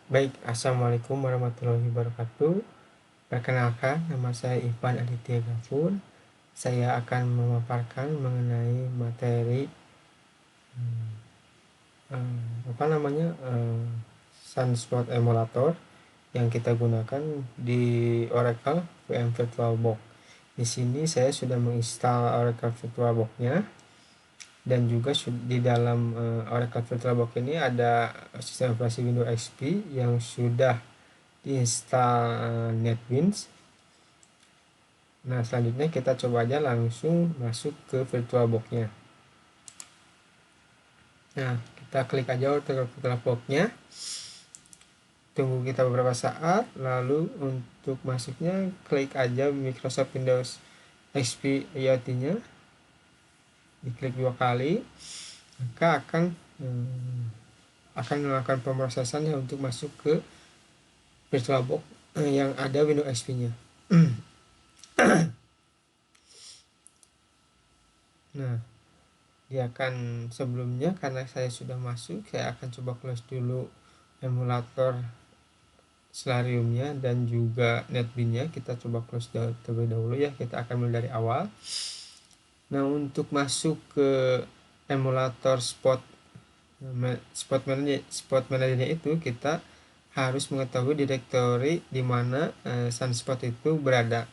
Baik, Assalamualaikum warahmatullahi wabarakatuh. Perkenalkan, nama saya Ivan Aditya Gafur. Saya akan memaparkan mengenai materi Sunspot Emulator yang kita gunakan di Oracle VM VirtualBox. Di sini saya sudah menginstal Oracle VirtualBox-nya, dan juga di dalam Oracle VirtualBox ini ada sistem operasi Windows XP yang sudah diinstal NetBeans. Nah, selanjutnya kita coba aja langsung masuk ke VirtualBox-nya. Nah, kita klik aja VirtualBox-nya. Tunggu kita beberapa saat, lalu untuk masuknya klik aja Microsoft Windows XP IoT-nya. Diklik 2 kali, maka akan melakukan pemrosesannya untuk masuk ke VirtualBox yang ada Windows XP-nya. Nah, dia akan sebelumnya, karena saya sudah masuk, saya akan coba close dulu emulator Solarium-nya dan juga NetBeans-nya. Kita coba close terlebih dahulu ya, kita akan mulai dari awal. Nah, untuk masuk ke emulator Spot Manager-nya itu kita harus mengetahui direktori di mana Sunspot itu berada.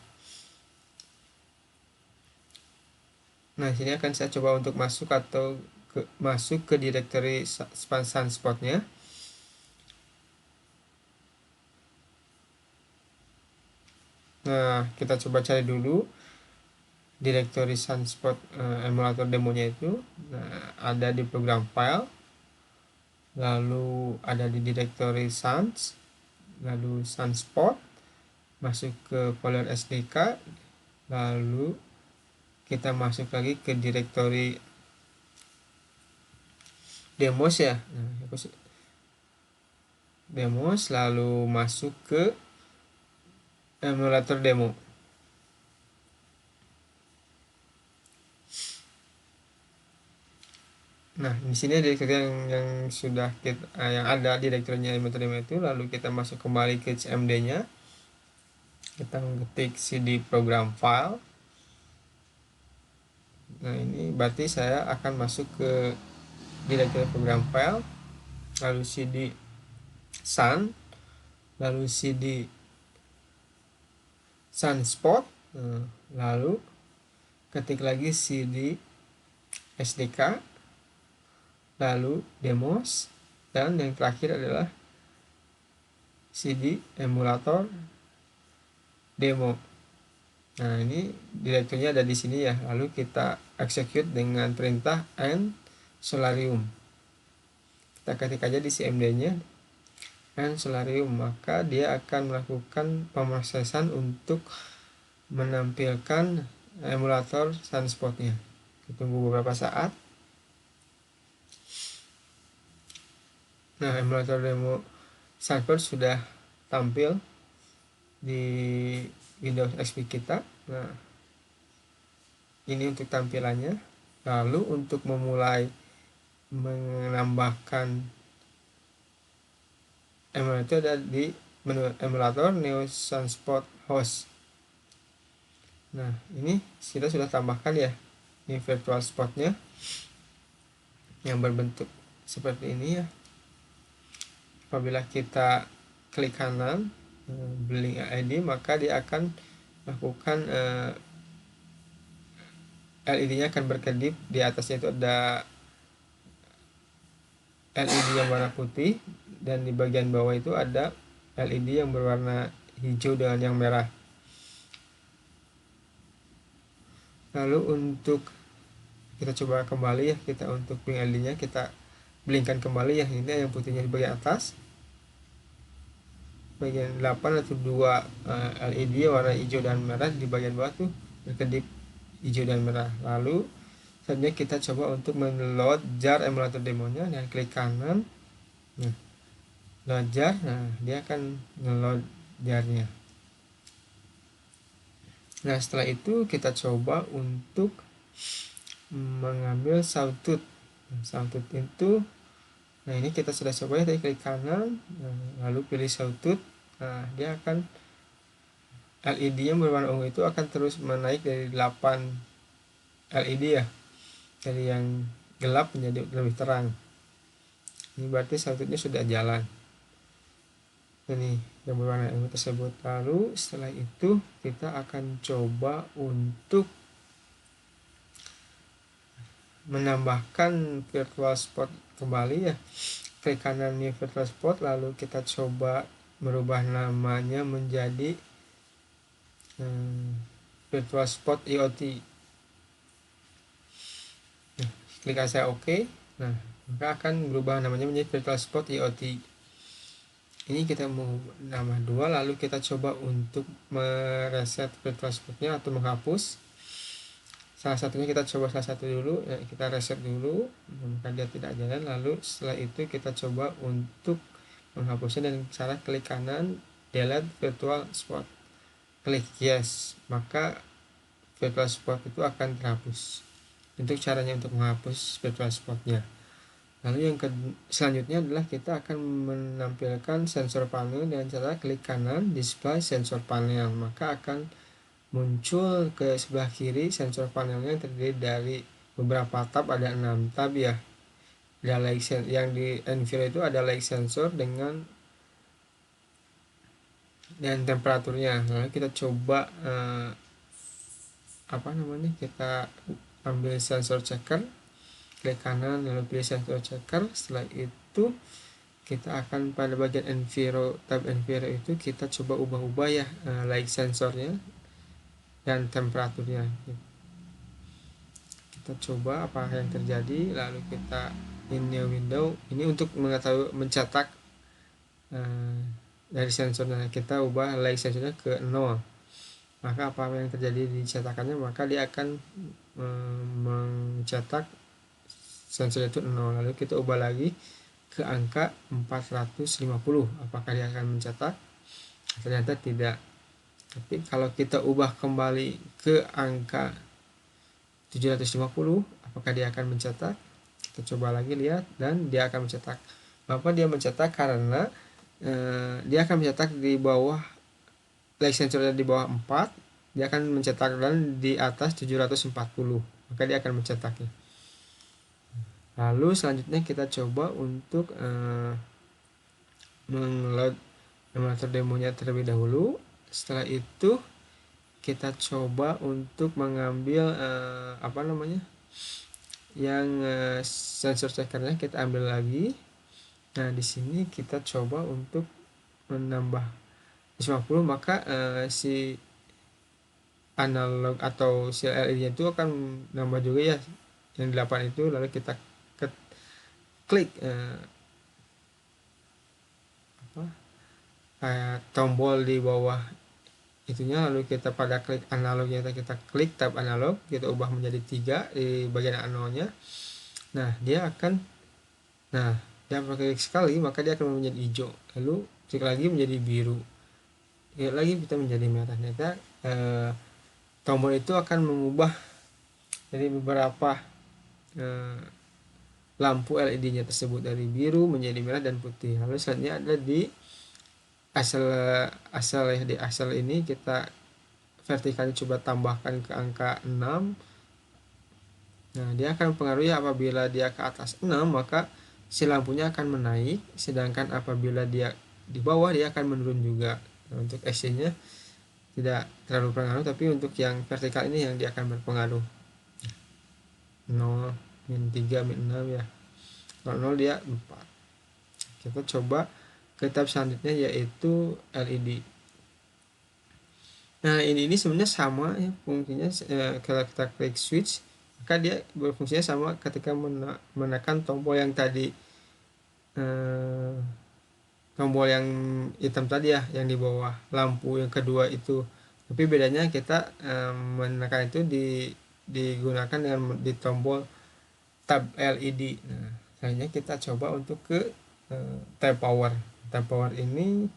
Nah, sini akan saya coba untuk masuk ke direktori Sunspot-nya. Nah, kita coba cari dulu direktori Sunspot emulator demonya itu. Nah, ada di program file, lalu ada di direktori Suns, lalu Sunspot, masuk ke folder SDK, lalu kita masuk lagi ke direktori demos ya. Nah, demos, lalu masuk ke emulator demo. Nah, di sini direktori yang sudah yang ada direktorinya emulator demo itu. Lalu kita masuk kembali ke CMD-nya. Kita mengetik cd program file. Nah, ini berarti saya akan masuk ke direktori program file, lalu cd sun, lalu cd sunspot, lalu ketik lagi cd sdk, lalu demos, dan yang terakhir adalah cd emulator demo. Nah, ini direkturnya ada di sini ya. Lalu kita execute dengan perintah and solarium. Kita ketik aja di CMD-nya and solarium, maka dia akan melakukan pemrosesan untuk menampilkan emulator Sunspot-nya. Kita tunggu beberapa saat. Nah, emulator demo Sunspot sudah tampil di Windows XP kita. Nah, ini untuk tampilannya. Lalu untuk memulai menambahkan emulator ada di menu emulator New Sunspot Host. Nah, ini kita sudah tambahkan ya, ini virtual spotnya yang berbentuk seperti ini ya. Apabila kita klik kanan Blink LED, maka dia akan lakukan LED-nya akan berkedip. Di atasnya itu ada LED yang warna putih, dan di bagian bawah itu ada LED yang berwarna hijau dengan yang merah. Lalu untuk kita coba kembali ya, kita untuk blink LED-nya kita blinkkan kembali ya. Ini yang putihnya di bagian atas, bagian 8 atau 2 LED warna hijau dan merah, di bagian bawah tuh berkedip hijau dan merah. Lalu selanjutnya kita coba untuk meload jar emulator demonya dan klik kanan. Nah, load jar, nah dia akan ngeload jarnya. Nah, setelah itu kita coba untuk mengambil sawtooth. Sawtooth itu Nah, ini kita sudah coba ya, klik kanan, lalu pilih sawtooth. Nah, dia akan LED yang berwarna ungu itu akan terus menaik dari 8 LED ya, dari yang gelap menjadi lebih terang. Ini berarti sawtoothnya sudah jalan. Ini yang berwarna ungu tersebut. Lalu setelah itu kita akan coba untuk menambahkan virtual spot kembali ya. Klik kanan new virtual spot, lalu kita coba merubah namanya menjadi virtual spot IoT. Nah, klik saja OK. Nah, maka akan berubah namanya menjadi virtual spot IoT. Ini kita mau nama 2, lalu kita coba untuk mereset virtual spotnya atau menghapus. Salah satunya kita coba salah satu dulu ya, kita reset dulu, maka dia tidak jalan. Lalu setelah itu kita coba untuk menghapusnya dengan cara klik kanan delete virtual spot, klik yes, maka virtual spot itu akan terhapus. Untuk caranya untuk menghapus virtual spotnya. Lalu yang selanjutnya adalah kita akan menampilkan sensor panel dengan cara klik kanan display sensor panel, maka akan muncul ke sebelah kiri sensor panelnya terdiri dari beberapa tab, ada 6 tab ya. Ada light yang di Enviro itu ada light sensor dengan temperaturnya. Lalu kita coba kita ambil sensor checker, klik kanan lalu pilih sensor checker. Setelah itu kita akan pada bagian Enviro, tab Enviro itu kita coba ubah-ubah ya light sensornya dan temperaturnya. Kita coba apa yang terjadi, lalu kita in new window. Ini untuk mengetahui mencetak dari sensornya, kita ubah light sensornya ke 0. Maka apa yang terjadi di cetakannya, maka dia akan mencetak sensor itu 0. Lalu kita ubah lagi ke angka 450, apakah dia akan mencetak? Ternyata tidak. Tapi kalau kita ubah kembali ke angka 750, apakah dia akan mencetak? Kita coba lagi lihat, dan dia akan mencetak. Kenapa dia mencetak? Karena dia akan mencetak di bawah light sensornya di bawah 4, dia akan mencetak, dan di atas 740, maka dia akan mencetaknya. Lalu selanjutnya kita coba untuk mengload emulator demonya terlebih dahulu. Setelah itu kita coba untuk mengambil yang sensor checkernya kita ambil lagi. Nah, di sini kita coba untuk menambah 50, maka si analog atau si LED itu akan nambah juga ya, yang 8 itu. Lalu kita klik tombol di bawah itunya, lalu kita pada klik analognya, kita klik tab analog, kita ubah menjadi 3 di bagian analognya. Nah, dia klik sekali, maka dia akan menjadi hijau, lalu klik lagi menjadi biru, klik lagi kita menjadi merah. Ternyata tombol itu akan mengubah dari beberapa lampu LED-nya tersebut dari biru menjadi merah dan putih. Lalu selanjutnya ada di asal ini kita vertikalnya coba tambahkan ke angka 6. Nah, dia akan mempengaruhi apabila dia ke atas 6, maka si lampunya akan menaik, sedangkan apabila dia di bawah dia akan menurun juga. Nah, untuk AC-nya tidak terlalu berpengaruh, tapi untuk yang vertikal ini yang dia akan berpengaruh. 0, min 3, min 6 ya. Kalau 0 dia 4. Kita coba ke tab selanjutnya, yaitu LED. Nah, ini sebenarnya sama ya fungsinya. Kalau kita klik switch, maka dia berfungsinya sama ketika menekan tombol yang tadi, tombol yang hitam tadi ya, yang di bawah lampu yang kedua itu. Tapi bedanya kita menekan itu digunakan dengan di tombol tab LED. Nah, selanjutnya kita coba untuk ke tab power. Tab power ini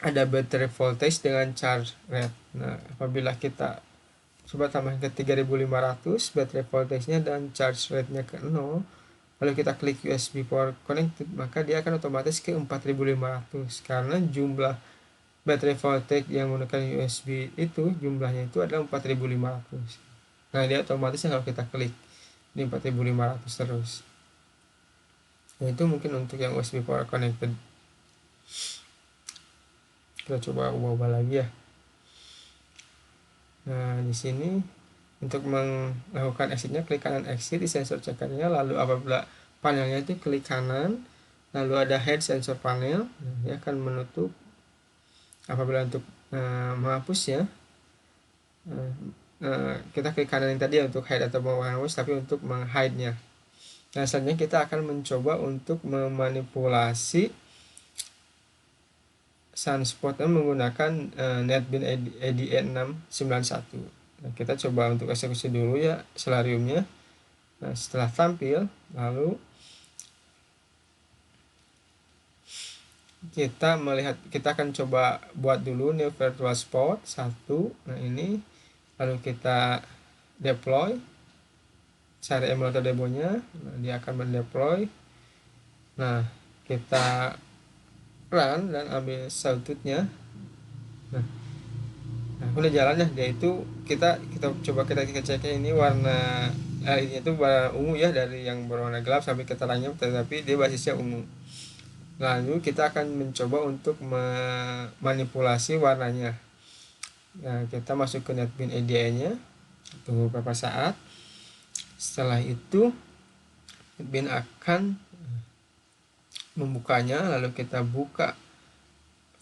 ada battery voltage dengan charge rate. Nah, apabila kita coba tambahkan ke 3500 battery voltage-nya dan charge rate-nya ke 0, lalu kita klik USB power connected, maka dia akan otomatis ke 4500 karena jumlah baterai voltage yang menggunakan USB itu jumlahnya itu adalah 4500. Nah, dia otomatis kalau kita klik di 4500 terus. Nah, itu mungkin untuk yang USB power connected. Kita coba ubah lagi ya. Nah, di sini untuk melakukan exitnya, klik kanan exit di sensor cekernya, lalu apabila panelnya itu klik kanan, lalu ada head sensor panel, dia akan menutup. Apabila untuk menghapusnya, kita klik kanan yang tadi untuk hide atau menghapus, tapi untuk menghide-nya. Nah, selanjutnya kita akan mencoba untuk memanipulasi sunspotnya menggunakan NetBeans ADE691. Nah, kita coba untuk eksekusi dulu ya Selariumnya. Nah, setelah tampil, lalu kita akan coba buat dulu new virtual spot 1. Nah, ini lalu kita deploy, cari emulator demonya. Nah, dia akan mendeploy. Nah, kita run dan ambil sawtooth-nya. Nah, udah jalan ya. Dia itu kita coba kita cek ini warna LED-nya itu warna ungu ya, dari yang berwarna gelap sampai ke terangnya, tetapi dia basisnya ungu. Lalu kita akan mencoba untuk memanipulasi warnanya. Nah, kita masuk ke NetBeans ADE-nya, tunggu beberapa saat. Setelah itu NetBeans akan membukanya, lalu kita buka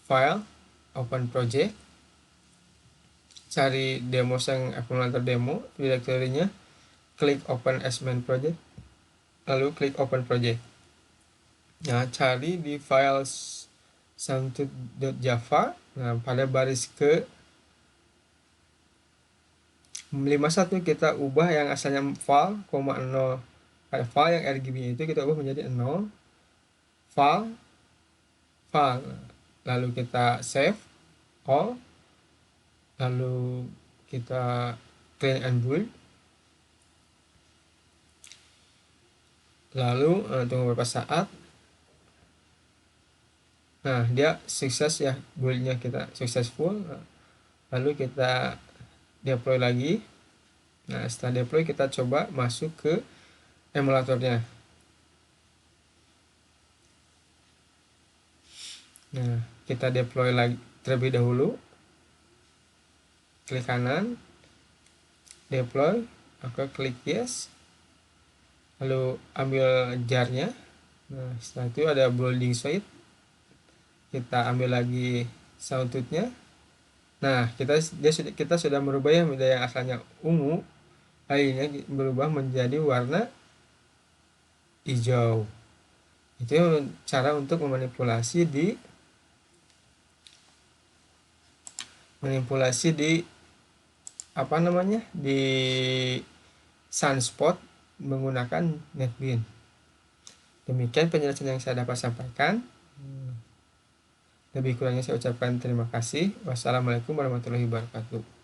file, open project, cari demo yang emulator demo direktorinya, klik open as main project, lalu klik open project. Nah, cari di file soundtooth.java. Nah, pada baris ke 51 kita ubah yang asalnya file, 0, pada file yang RGB itu kita ubah menjadi 0, file, lalu kita save all, lalu kita clean and build, lalu tunggu beberapa saat. Nah, dia sukses ya, buildnya kita successful. Lalu kita deploy lagi. Nah, setelah deploy kita coba masuk ke emulatornya. Nah, kita deploy lagi terlebih dahulu, klik kanan, deploy, maka klik yes, lalu ambil jarnya. Nah, setelah itu ada building suite, kita ambil lagi sawtooth-nya. Nah, kita sudah merubah yang asalnya ungu, akhirnya berubah menjadi warna hijau. Itu cara untuk memanipulasi di di sunspot menggunakan NetBeans. Demikian penjelasan yang saya dapat sampaikan. Lebih kurangnya saya ucapkan terima kasih. Wassalamualaikum warahmatullahi wabarakatuh.